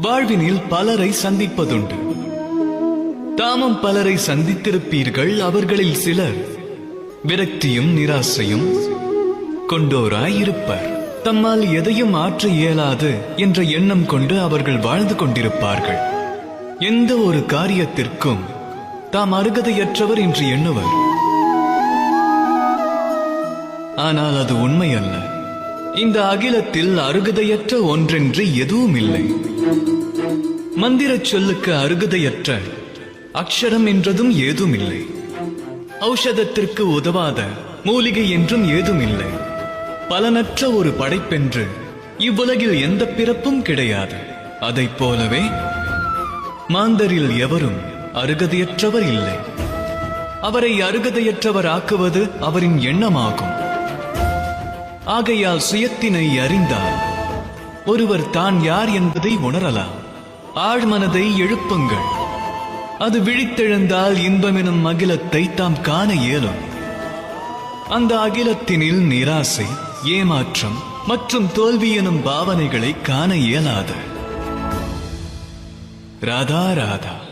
வாழ்வினில் பலரை சந்திப்பதுண்டு. தாமும் பலரை சந்தித்திருப்பீர்கள். அவர்களில் சிலர் விரக்தியும் நிராசையும் கொண்டோராயிருப்பர். தம்மால் எதையும் ஆற்ற இயலாது என்ற எண்ணம் கொண்டு அவர்கள் வாழ்ந்து கொண்டிருப்பார்கள். எந்த ஒரு காரியத்திற்கும் தாம் அருகதையற்றவர் என்று எண்ணுவர். ஆனால் அது உண்மை அல்ல. இந்த அகிலத்தில் அருகதையற்ற ஒன்றென்று எதுவும் இல்லை. மந்திரச் சொல்லுக்கு அருகதையற்ற அக்ஷரம் என்றதும் ஏதும் இல்லை. ஔஷதத்திற்கு உதவாத மூலிகை என்றும் ஏதும் இல்லை. பலனற்ற ஒரு படைப்பென்று இவ்வுலகில் எந்த பிறப்பும் கிடையாது. அதைப் போலவே மாந்தரில் எவரும் அருகதையற்றவர் இல்லை. அவரை அருகதையற்றவர் ஆக்குவது அவரின் எண்ணமாகும். ஆகையால் சுயத்தினை அறிந்தால் ஒருவர் தான் யார் என்பதை உணரலாம். ஆழ்மனதை எழுப்புங்கள். அது விழித்தெழுந்தால் இன்பமெனும் அகிலத்தை தாம் காண இயலும். அந்த அகிலத்தினில் நிராசை, ஏமாற்றம் மற்றும் தோல்வி எனும் பாவனைகளை காண இயலாது. ராதா ராதா.